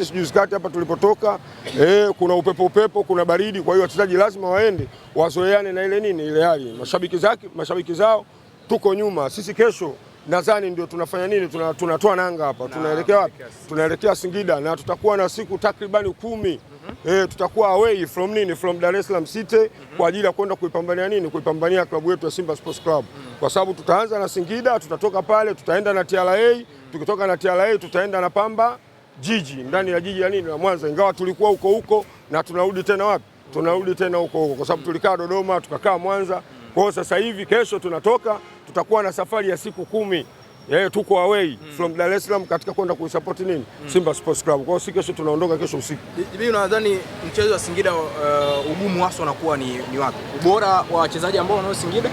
juzi kati hapa tulipotoka, kuna upepo, kuna baridi, kwa hiyo wachezaji lazima waende wazoeane na ile nini, ile hali. Mashabiki zao tuko nyuma. Sisi kesho nadhani ndio tunafanya nini, tunatoa nanga hapa. Tunaelekea wapi? Tunaelekea Singida na tutakuwa na siku takribani 10. Tutakuwa away from Dar es Salaam City kwa ajili ya kwenda kuipambania klabu yetu ya Simba Sports Club. Kwa sababu tutaanza na Singida, tutatoka pale tutaenda na TRA, tukitoka na TRA tutaenda na Pamba Jiji, ndani ya jiji la Mwanza, ingawa tulikuwa huko na tunarudi tena wapi? Tunarudi tena huko kwa sababu tulikaa Dodoma tukakaa Mwanza. Kwa hiyo sasa hivi kesho tunatoka, tutakuwa na safari ya siku 10. Tuko away from Dar es Salaam katika kwenda kuisupport Simba Sports Club. Kwa hiyo si kesho tunaondoka, kesho usiku. Hivi unadhani mchezo wa Singida ugumu hasa unakuwa ni wapi? Ubora wa wachezaji ambao wanao Singida?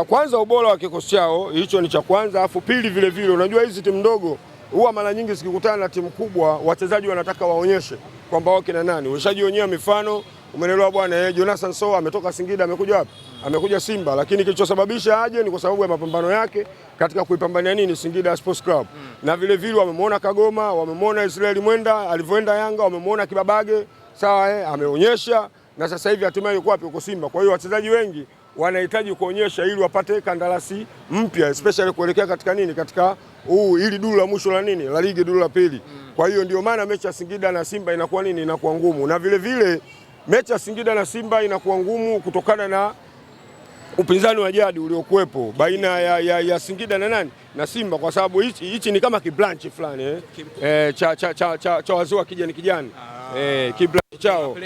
Kwanza ubora wa kikosi chao, hicho ni cha kwanza. Alafu pili vile unajua hizi timu ndogo huwa mara nyingi zikikutana na timu kubwa wachezaji wanataka waonyeshe kwamba wao kina nani. Ushajionyea mifano, umeelewa bwana. Jonathan Soa ametoka Singida amekuja wapi? Amekuja Simba, lakini kilichosababisha aje ni kwa sababu ya mapambano yake katika kuipambania Singida Sports Club. Na vile wamemwona Kagoma, wamemwona Israeli Mwenda alivyoenda Yanga, wamemwona Kibabage, sawa, ameonyesha, na sasa hivi hatimaye yuko wapi? Yuko Simba. Kwa hiyo wachezaji wengi wanahitaji kuonyesha ili wapate kandarasi mpya, especially kuelekea katika ili duru la mwisho la ligi, duru la pili. Kwa hiyo ndio maana mechi ya Singida na Simba inakuwa ngumu, na vile mechi ya Singida na Simba inakuwa ngumu kutokana na upinzani wa jadi uliokuwepo baina ya Singida na Simba, kwa sababu hichi ni kama kiblanchi fulani cha wazee wa kijani kiblanchi chao.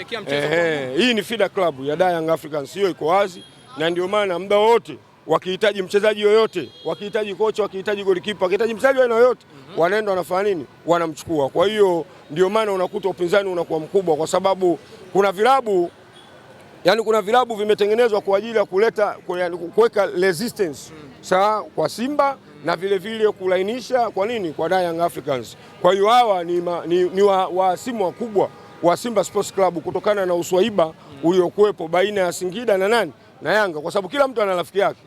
Hii ni feeder club ya Young Africans, hiyo iko wazi, na ndio maana muda wote wakihitaji mchezaji yoyote, wakihitaji kocha, wakihitaji golikipa, wakihitaji mchezaji aina yoyote, wanaenda wanafanya nini? Wanamchukua. Kwa hiyo ndio maana unakuta upinzani unakuwa mkubwa, kwa sababu kuna vilabu vimetengenezwa kwa ajili ya kuweka resistance sawa kwa Simba na vile kulainisha kwa Young Africans. Kwa hiyo hawa ni wahasimu wakubwa wa Simba Sports Club kutokana na uswaiba uliokuwepo baina ya Singida na Yanga, kwa sababu kila mtu ana rafiki yake.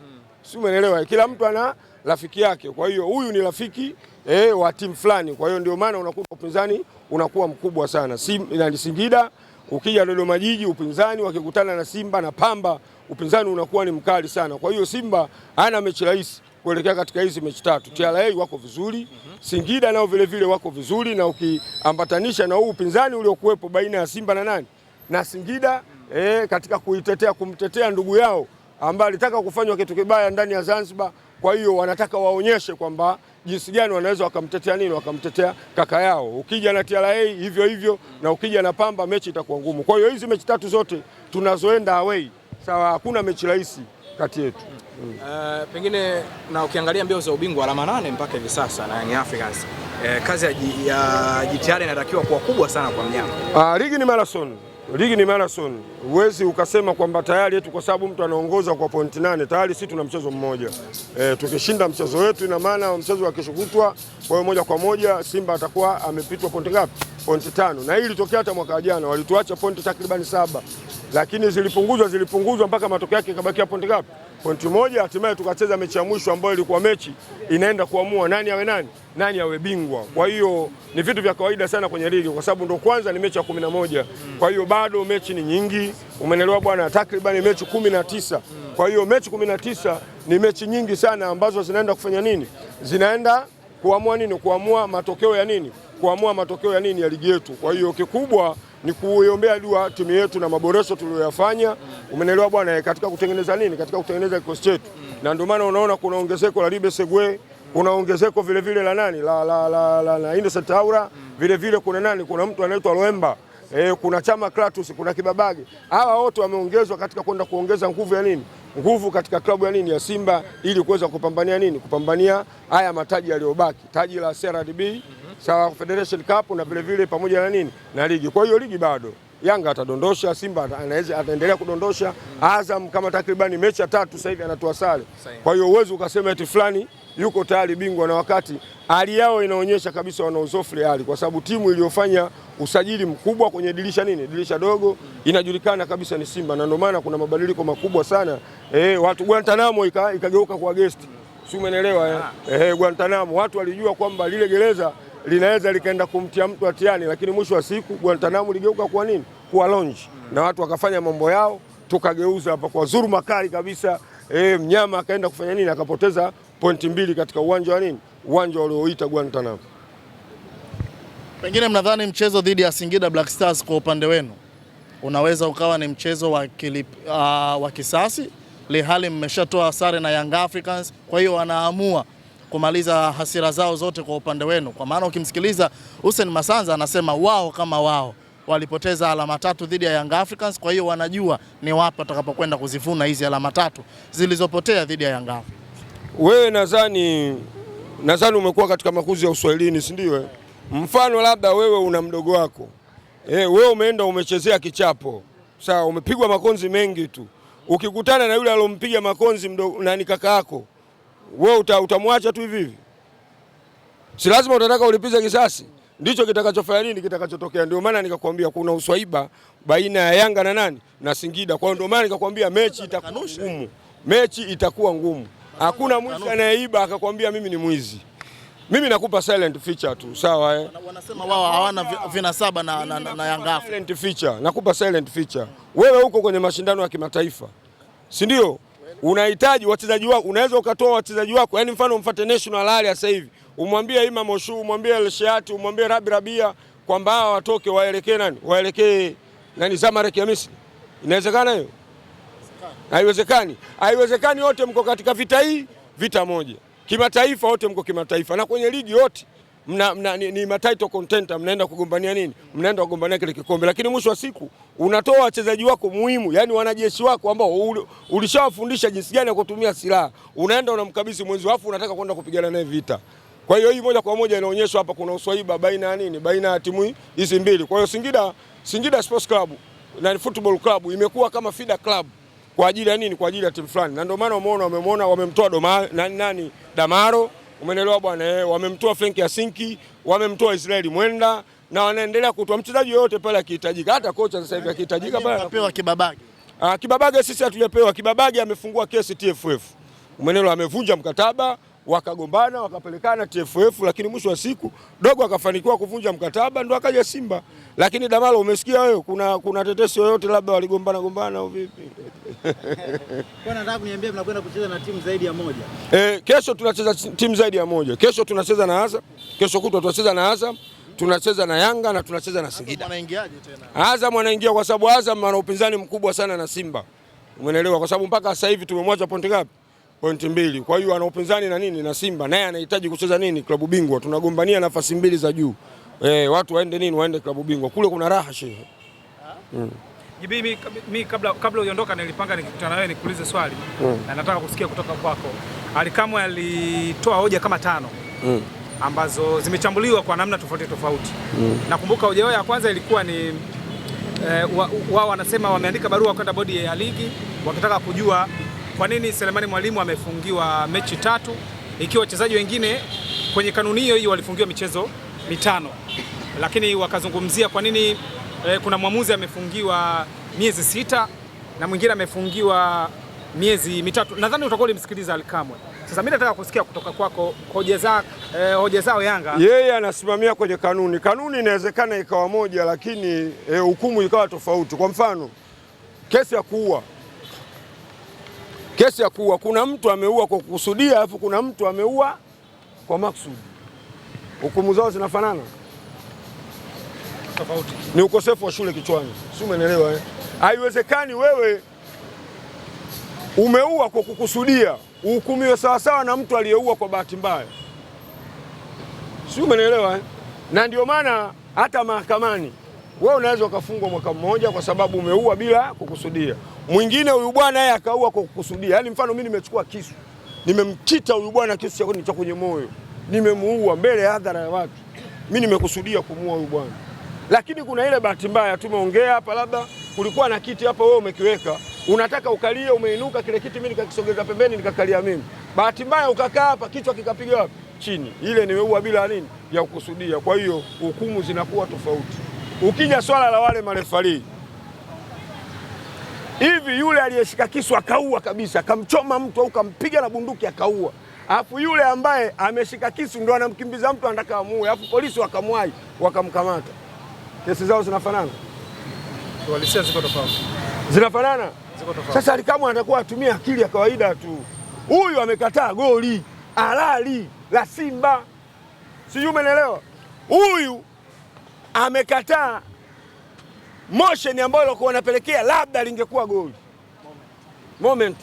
Si umeelewa? Kila mtu ana rafiki yake. Kwa hiyo huyu ni rafiki wa timu fulani. Kwa hiyo ndio maana unakuta upinzani unakuwa mkubwa sana. Singida ukija Dodoma Jiji, upinzani wakikutana na Simba na Pamba, upinzani unakuwa ni mkali sana. Kwa hiyo Simba hana mechi rahisi kuelekea katika hizi mechi 3. TRA wako vizuri, Singida nao vile wako vizuri, na ukiambatanisha na huu upinzani uliokuwepo baina ya Simba na Singida katika kumtetea ndugu yao ambaye alitaka kufanywa kitu kibaya ndani ya Zanzibar. Kwa hiyo wanataka waonyeshe kwamba jinsi gani wanaweza wakamtetea kaka yao. Ukija na TRA hivyo, na ukija na Pamba mechi itakuwa ngumu. Kwa hiyo hizi mechi 3 zote tunazoenda away, sawa, hakuna mechi rahisi kati yetu. Pengine na ukiangalia mbio za ubingwa alama 8 mpaka hivi sasa na Young Africans, kazi ya jitihada inatakiwa kuwa kubwa sana kwa mnyama. Ligi ni marathon. Huwezi ukasema kwamba tayari kwa sababu mtu anaongoza kwa pointi 8 tayari sisi tuna mchezo mmoja. Tukishinda mchezo wetu ina maana mchezo wa kesho kutwa, kwa hiyo moja kwa moja Simba atakuwa amepitwa pointi ngapi? Pointi 5. Na hii ilitokea hata mwaka jana, walituacha pointi takriban 7. Lakini zilipunguzwa mpaka matokeo yake ikabakia pointi ngapi? Pointi 1. Hatimaye tukacheza mechi ya mwisho ambayo ilikuwa mechi inaenda kuamua nani awe bingwa. Kwa hiyo ni vitu vya kawaida sana kwenye ligi, kwa sababu ndo kwanza ni mechi ya 11. Kwa hiyo bado mechi ni nyingi, umeelewa bwana, takriban mechi 19. Kwa hiyo mechi 19 ni mechi nyingi sana ambazo zinaenda kufanya zinaenda kuamua matokeo ya ya ligi yetu. Kwa hiyo kikubwa ni kuiombea dua timu yetu na maboresho tuliyoyafanya, umeelewa bwana, katika kutengeneza kikosi chetu. Na ndio maana unaona kuna ongezeko la Libe Segwe, kuna ongezeko vile la Innocent Aura, vile kuna mtu anaitwa Loemba, kuna Chama Kratos, kuna Kibabage. Hawa wote wameongezwa katika kwenda kuongeza nguvu katika klabu ya Simba, ili kuweza kupambania haya mataji yaliyobaki, taji la CRDB, sawa, Federation Cup, na vile pamoja na ligi. Kwa hiyo ligi bado Yanga atadondosha, Simba ataendelea kudondosha, Azam kama takribani mechi ya 3 sasa hivi anatoa sare. Kwa hiyo uwezo ukasema eti fulani yuko tayari bingwa, na wakati hali yao inaonyesha kabisa wana uzofri hali, kwa sababu timu iliyofanya usajili mkubwa kwenye dirisha dogo inajulikana kabisa ni Simba, na ndio maana kuna mabadiliko makubwa sana. Watu Guantanamo ikageuka kwa guest. Si umeelewa? Guantanamo watu walijua kwamba lile gereza linaweza likaenda kumtia mtu hatiani, lakini mwisho wa siku Guantanamo ligeuka kuwa nini? Kuwa lounge, na watu wakafanya mambo yao, tukageuza hapa kwa dhuluma kali kabisa. Mnyama akaenda kufanya nini? Akapoteza pointi 2 katika uwanja wa nini? Uwanja ulioita Guantanamo. Pengine mnadhani mchezo dhidi ya Singida Black Stars kwa upande wenu unaweza ukawa ni mchezo wa kisasi, lihali mmeshatoa sare na Young Africans, kwa hiyo wanaamua kumaliza hasira zao zote kwa upande wenu? Kwa maana ukimsikiliza Hussein Masanza anasema wao kama wao walipoteza alama 3 dhidi ya Young Africans, kwa hiyo wanajua ni wapi watakapokwenda kuzivuna hizi alama 3 zilizopotea dhidi ya Young Africans. Wewe nadhani umekuwa katika makuzi ya Uswahilini, si ndio? Mfano labda wewe una mdogo wako, wewe umeenda umechezea kichapo, sawa, umepigwa makonzi mengi tu, ukikutana na yule alompiga makonzi mdogo na ni kaka yako, wewe utamwacha tu hivi hivi? Si lazima utataka ulipize kisasi. Ndicho kitakachofanya nini, kitakachotokea. Ndio maana nikakwambia kuna uswaiba baina ya Yanga na nani na Singida. Kwa hiyo ndio maana nikakwambia mechi itakuwa ngumu, mechi itakuwa ngumu. Hakuna mwizi anayeiba akakwambia mimi ni mwizi. Mimi nakupa silent feature tu, sawa Wanasema wao hawana vinasaba na Yanga. Silent feature, nakupa silent feature. Wewe uko kwenye mashindano ya kimataifa, si ndio? Unahitaji wachezaji wako, unaweza ukatoa wachezaji wako, yani mfano mfuate National Ali sasa hivi, umwambie Imam Oshu, umwambie El Shiati, umwambie Rabi Rabia kwamba hao watoke waelekee nani? Waelekee nani? Zamalek ya Misri. Inawezekana hiyo? Haiwezekani. Haiwezekani. Wote mko katika vita moja. Kimataifa wote mko kimataifa, na kwenye ligi yote ni title contender, mnaenda kugombania nini? Mnaenda kugombania kile kikombe. Lakini mwisho wa siku unatoa wachezaji wako muhimu, yani wanajeshi wako ambao ulishawafundisha jinsi gani ya kutumia silaha, unaenda unamkabidhi mwenzi wako, unataka kwenda kupigana naye vita. Kwa hiyo hii moja kwa moja inaonyesha hapa kuna uswaiba baina ya nini? Baina ya timu hizi mbili. Kwa hiyo Singida Sports Club na Football Club imekuwa kama feeder club kwa ajili ya nini? Kwa ajili ya timu fulani. Na ndio maana wamemtoa Damaro, umeelewa bwana, wamemtoa Frank Yasinki, wamemtoa Israeli Mwenda, na wanaendelea kutoa mchezaji yote pale akihitajika. Hata kocha sasa hivi akihitajika pale anapewa Kibabage. Kibabage sisi hatujapewa. Kibabage amefungua kesi TFF. Umeelewa, amevunja mkataba, wakagombana, wakapelekana TFF, lakini mwisho wa siku dogo akafanikiwa kuvunja mkataba, ndo akaja Simba. Lakini Damaro, umesikia wewe kuna tetesi yoyote labda waligombana au vipi? Kwa nataka kuniambia mnakwenda kucheza na timu zaidi ya moja. Kesho tunacheza timu zaidi ya moja. Kesho tunacheza na Azam, kesho kutwa tunacheza na Azam, tunacheza na Yanga na tunacheza na Singida. Wanaingiaje tena? Azam wanaingia kwa sababu Azam ana upinzani mkubwa sana na Simba. Umeelewa? Kwa sababu mpaka sasa hivi tumemwacha pointi ngapi? Pointi 2. Kwa hiyo ana upinzani na nini? Na Simba. Naye anahitaji kucheza nini? Klabu bingwa. Tunagombania nafasi 2 za juu. Watu waende nini? Waende klabu bingwa. Kule kuna raha shehe. Mimi kabla uiondoka nilipanga nikikutana na wewe nikuulize swali. Na nataka kusikia kutoka kwako. Ally Kamwe alitoa hoja kama 5 ambazo zimechambuliwa kwa namna tofauti. Nakumbuka hoja yao ya kwanza ilikuwa ni wao wanasema wameandika barua kwenda bodi ya ligi wakitaka kujua kwa nini Selemani Mwalimu amefungiwa mechi 3 ikiwa wachezaji wengine kwenye kanuni hiyo walifungiwa michezo 5, lakini wakazungumzia kwa nini kuna mwamuzi amefungiwa miezi 6 na mwingine amefungiwa miezi 3. Nadhani utakuwa ulimsikiliza Ally Kamwe. Sasa mimi nataka kusikia kutoka kwako hoja zao Yanga. Yeye anasimamia kwenye kanuni. Kanuni inawezekana ikawa moja, lakini hukumu ikawa tofauti. Kwa mfano, kesi ya kuua, kuna mtu ameua kwa kukusudia, alafu kuna mtu ameua kwa makusudi. Hukumu zao zinafanana? Tofauti. Ni ukosefu wa shule kichwani. Si umeelewa? Haiwezekani wewe umeua kwa kukusudia uhukumiwe sawa na mtu aliyeua kwa bahati mbaya. Si umeelewa? Na ndio maana hata mahakamani wewe unaweza ukafungwa mwaka mmoja kwa sababu umeua bila kukusudia. Mwingine huyu bwana yeye akaua kwa kukusudia. Yaani mfano mimi nimechukua kisu, nimemkita huyu bwana kisu cha kwenye moyo, nimemuua mbele ya hadhara ya watu. Mimi nimekusudia kumuua huyu bwana. Lakini kuna ile bahati mbaya, tumeongea hapa, labda kulikuwa na kiti hapa wewe umekiweka, unataka ukalie, umeinuka kile kiti, mimi nikakisogeza pembeni nikakalia mimi. Bahati mbaya ukakaa hapa, kichwa kikapiga wapi? Chini. Ile nimeua bila nini? Ya kukusudia. Kwa hiyo hukumu zinakuwa tofauti. Ukija swala la wale marefari, hivi yule aliyeshika kisu akaua kabisa, akamchoma mtu au kampiga na bunduki akaua, Alafu yule ambaye ameshika kisu ndo anamkimbiza mtu anataka amuue, alafu polisi wakamwai wakamkamata. Kesi zao zinafanana? Walisia ziko tofauti. Zinafanana? Ziko tofauti. Sasa Alikamwe anatakuwa atumie akili ya kawaida tu. Huyu amekataa goli halali la Simba. Sijui umeelewa? Huyu amekataa motion ambayo ilikuwa wanapelekea labda lingekuwa goli. Moment.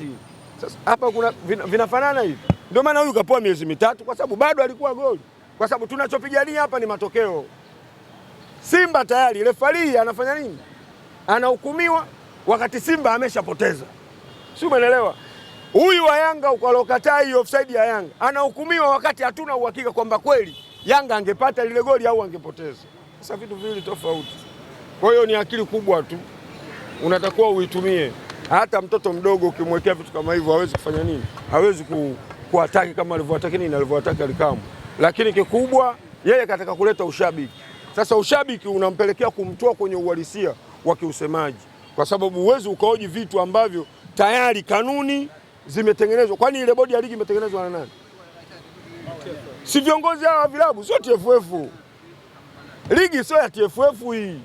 Sasa hapa kuna vinafanana hivi. Ndio maana huyu kapoa miezi mitatu kwa sababu bado alikuwa goli. Kwa sababu tunachopigania hapa ni matokeo. Simba tayari refari anafanya nini? Anahukumiwa wakati Simba ameshapoteza. Si umeelewa? Huyu wa Yanga ukalokataa hiyo offside ya Yanga anahukumiwa wakati hatuna uhakika kwamba kweli Yanga angepata lile goli au angepoteza. Sasa vitu viwili tofauti. Kwa hiyo ni akili kubwa tu unatakiwa uitumie. Hata mtoto mdogo ukimwekea vitu kama hivyo hawezi kufanya nini? Hawezi kuataki kama alivyowataka nini alivyowataka Alikamwe. Lakini kikubwa yeye kataka kuleta ushabiki. Sasa ushabiki unampelekea kumtoa kwenye uhalisia wa kiusemaji. Kwa sababu uwezi ukaoji vitu ambavyo tayari kanuni zimetengenezwa. Kwani ile bodi ya ligi imetengenezwa na nani? Si viongozi hawa vilabu, sio TFF. Ligi sio ya TFF hii.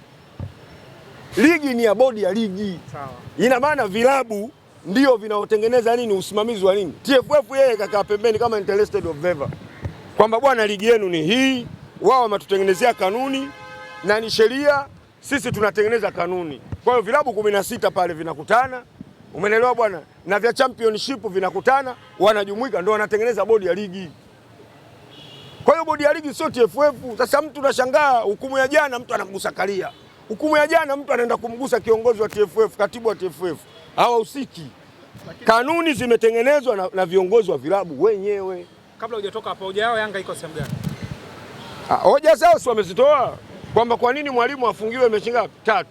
Ligi ni ya bodi ya ligi. Sawa. Ina maana vilabu ndio vinaotengeneza nini usimamizi wa nini. TFF yeye kakaa pembeni kama interested observer. Kwamba bwana ligi yenu ni hii, wao wametutengenezea kanuni na ni sheria, sisi tunatengeneza kanuni. Kwa hiyo vilabu 16 pale vinakutana. Umeelewa bwana? Na vya championship vinakutana, wanajumuika ndio wanatengeneza bodi ya ligi. Kwa hiyo bodi ya ligi sio TFF. Sasa mtu unashangaa hukumu ya jana mtu anamgusa Karia. Hukumu ya jana mtu anaenda kumgusa kiongozi wa TFF, katibu wa TFF. Hawahusiki. Kanuni zimetengenezwa na viongozi wa vilabu wenyewe. Kabla hujatoka hapo, hoja yao Yanga iko sehemu gani? Hoja zao si wamezitoa kwamba kwa nini mwalimu afungiwe mechi ngapi? 3.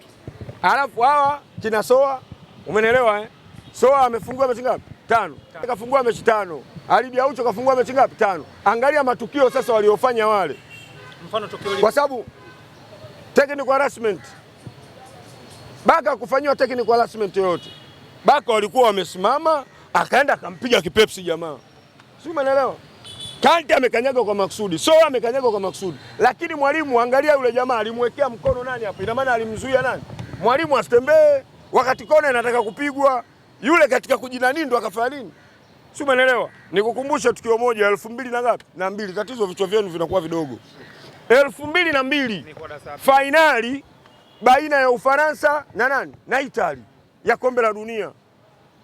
Alafu hawa kina Soa, umeelewa eh? Soa amefungiwa mechi ngapi? 5. Kafungua mechi 5. Alidi Aucho kafungua mechi ngapi? 5. Angalia matukio sasa waliofanya wale. Mfano tukio kwa sababu technical harassment. Baka kufanywa technical harassment yote. Baka walikuwa wamesimama, akaenda akampiga kipepsi jamaa. Si umeelewa? Kante amekanyaga kwa maksudi, Soa amekanyaga kwa maksudi. Lakini mwalimu angalia yule jamaa alimwekea mkono nani hapo? Ina maana alimzuia nani? Mwalimu asitembee wakati kona inataka kupigwa. Yule katika kujinani ndo akafanya nini? Si umeelewa? Nikukumbusha tukio moja 2000 na ngapi? Na 2. Tatizo vichwa vyenu vinakuwa vidogo. 2002 finali baina ya Ufaransa na nani? Na Italy ya kombe la dunia.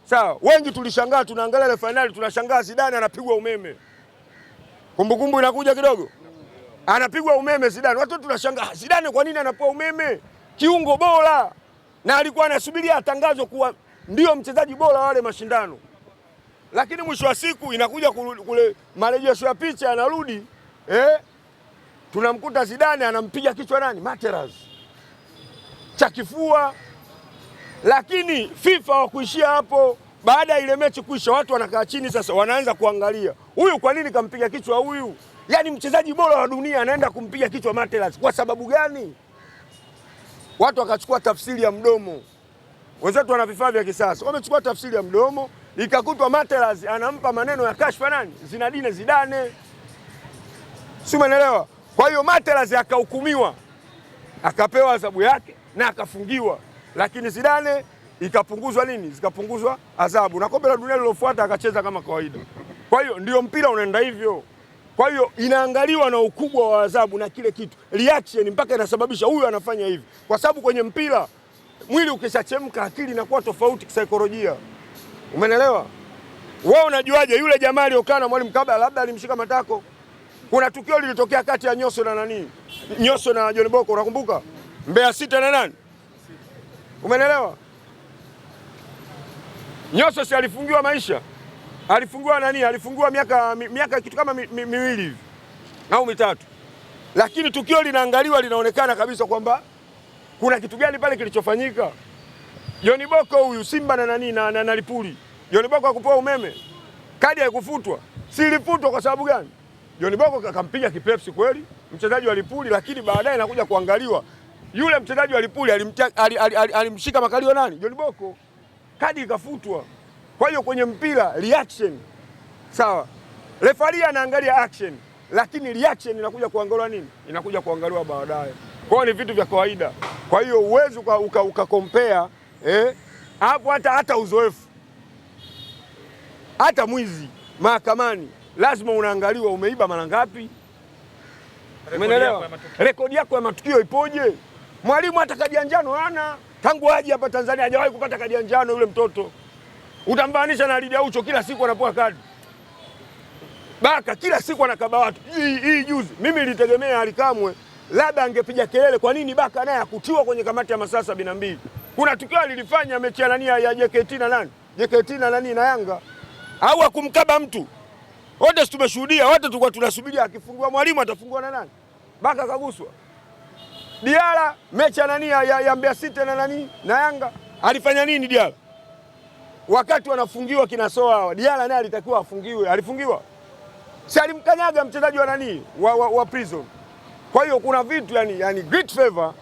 Sawa, wengi tulishangaa tunaangalia ile finali tunashangaa Zidane anapigwa umeme. Kumbukumbu inakuja kidogo. Anapigwa umeme Zidane. Watu tunashangaa Zidane kwa nini anapewa umeme? Kiungo bora. Na alikuwa anasubiria atangazwe kuwa ndio mchezaji bora wale mashindano. Lakini mwisho wa siku inakuja kule marejesho ya picha anarudi tunamkuta Zidane anampiga kichwa nani? Materazzi. Cha kifua. Lakini FIFA hawakuishia hapo. Baada ya ile mechi kuisha watu wanakaa chini sasa wanaanza kuangalia. Huyu kwa nini kampiga kichwa huyu? Yaani mchezaji bora wa dunia anaenda kumpiga kichwa Materazzi. Kwa sababu gani? Watu wakachukua tafsiri ya mdomo. Wenzetu wana vifaa vya kisasa. Wamechukua tafsiri ya mdomo, ikakutwa Materazzi anampa maneno ya kashfa nani? Zinedine Zidane. Si umeelewa? Kwa hiyo Materazzi akahukumiwa. Akapewa adhabu yake na akafungiwa. Lakini Zidane ikapunguzwa nini? Zikapunguzwa adhabu. Na kombe la dunia lilofuata akacheza kama kawaida. Kwa hiyo ndio mpira unaenda hivyo. Kwa hiyo inaangaliwa na ukubwa wa adhabu na kile kitu. Reaction mpaka inasababisha huyu anafanya hivi. Kwa sababu kwenye mpira mwili ukishachemka akili inakuwa tofauti kisaikolojia. Umeelewa? Wewe unajuaje yule jamaa aliyokaa na mwalimu kabla labda alimshika matako? Kuna tukio lilitokea kati ya Nyoso na nani? Nyoso na John Boko, unakumbuka? Mbeya City na nani? Umeelewa? Nyoso si alifungiwa maisha. Alifungiwa nani? Alifungiwa miaka kitu kama miwili hivi au mitatu. Lakini tukio linaangaliwa linaonekana kabisa kwamba kuna kitu gani pale kilichofanyika. John Boko huyu Simba na nani na Lipuli. John Boko hakupewa umeme. Kadi haikufutwa. Si ilifutwa kwa sababu gani? John Boko akampiga kipepsi kweli mchezaji wa Lipuli, lakini baadaye inakuja kuangaliwa yule mchezaji wa Lipuli alimshika makalio nani? John Boko. Kadi ikafutwa. Kwa hiyo kwenye mpira reaction sawa. Referee anaangalia action, lakini reaction inakuja kuangaliwa nini? Inakuja kuangaliwa baadaye. Kwa hiyo ni vitu vya kawaida. Kwa hiyo uwezi ukakompea hapo hata uzoefu. Hata mwizi mahakamani lazima unaangaliwa umeiba mara ngapi. Umeelewa? Rekodi yako ya matukio ipoje? Mwalimu hata kadi ya njano hana. Tangu aje hapa Tanzania hajawahi kupata kadi ya njano yule mtoto. Utambanisha na Lydia Aucho kila siku anapoa kadi. Baka kila siku anakaba watu. Hii juzi mimi nilitegemea Alikamwe labda angepiga kelele, kwa nini Baka naye akutiwa kwenye kamati ya masaa 72. Kuna tukio lilifanya mechi ya nani ya JKT na nani? JKT na nani na Yanga. Au akumkaba mtu. Wote tumeshuhudia, wote tulikuwa tunasubiria akifungua mwalimu atafungua na nani? Baka kaguswa. Diala mechi ya nani ya Mbeya City na nani na Yanga alifanya nini Diala? Wakati wanafungiwa kinasoa hawa, Diala naye alitakiwa afungiwe. Alifungiwa? Si alimkanyaga mchezaji wa nani wa Prison. Kwa hiyo kuna vitu yani great favor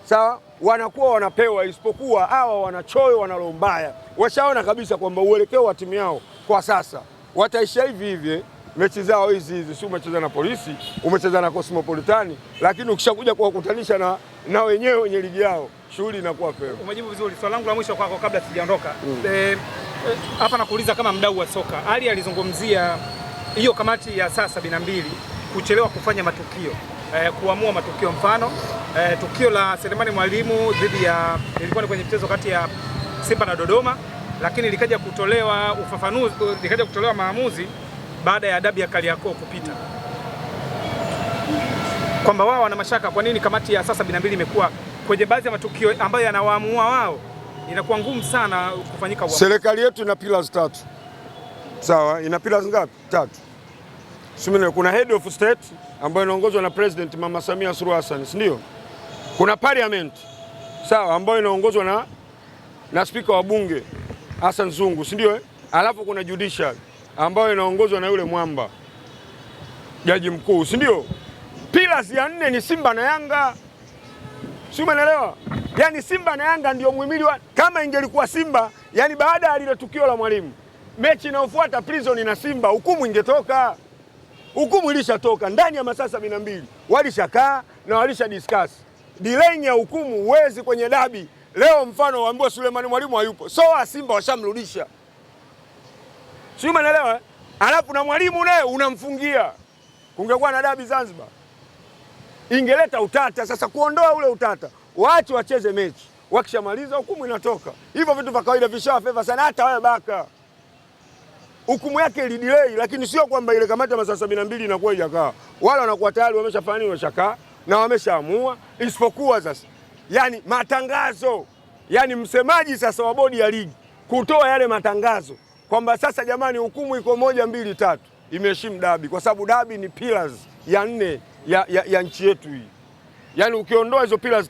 sawa wanakuwa wanapewa, isipokuwa hawa wanachoyo wanalo mbaya. Washaona kabisa kwamba uelekeo wa timu yao kwa sasa wataisha hivi mechi zao hizi, si umecheza na Polisi, umecheza na Cosmopolitani, lakini ukishakuja kuwakutanisha na wenyewe wenye ligi yao shughuli inakuwa fair. Umejibu vizuri. Swali langu la mwisho kwako kabla sijaondoka. Hapa nakuuliza kama mdau wa soka. Ali alizungumzia hiyo kamati ya saa 72 kuchelewa kufanya matukio, kuamua matukio. Mfano tukio la Selemani Mwalimu dhidi ya ilikuwa ni kwenye mchezo kati ya Simba na Dodoma, lakini likaja kutolewa ufafanuzi, likaja kutolewa maamuzi baada ya dabi ya Kariakoo kupita, kwamba wao wana mashaka kwa nini kamati ya saa 72 imekuwa kwenye baadhi ya matukio ambayo yanawaamua wao, inakuwa ngumu sana kufanyika uamuzi. Serikali yetu ina pillars 3. Sawa, ina pillars ngapi? 3. Simene, kuna head of state ambayo inaongozwa na President Mama Samia Suluhu Hassan, si ndio? Kuna parliament, sawa, ambayo inaongozwa na speaker wa bunge Hassan Zungu, si ndio? Alafu kuna judicial ambayo inaongozwa na yule mwamba jaji mkuu, si ndio? Pillars ya 4 ni Simba na Yanga. Si umeelewa? Yaani Simba na Yanga ndio muhimili wa, kama ingelikuwa Simba, yani baada ya lile tukio la Mwalimu, mechi inayofuata Prison na Simba, hukumu ingetoka. Hukumu ilishatoka ndani ya masaa 72. Walishakaa na walisha discuss. Delay ya hukumu uwezi kwenye dabi. Leo mfano waambiwa Suleiman Mwalimu hayupo. So Simba washamrudisha. Si umeelewa? Alafu na Mwalimu naye unamfungia. Kungekuwa na dabi Zanzibar, ingeleta utata. Sasa kuondoa ule utata, waache wacheze mechi. Wakishamaliza hukumu inatoka. Hivyo vitu vya kawaida vishafeva sana. Hata wewe Baka hukumu yake ili delay, lakini sio kwamba ile kamati ya masaa 72 inakuwa ijakaa. Wale wanakuwa tayari wameshafanya wameshakaa na wameshaamua, isipokuwa sasa yani matangazo, yani msemaji sasa wa bodi ya ligi kutoa yale matangazo kwamba sasa jamani, hukumu iko 1 2 3, imeheshimu dabi, kwa sababu dabi ni pillars ya 4 ya nchi yetu hii. Yani ukiondoa hizo pillars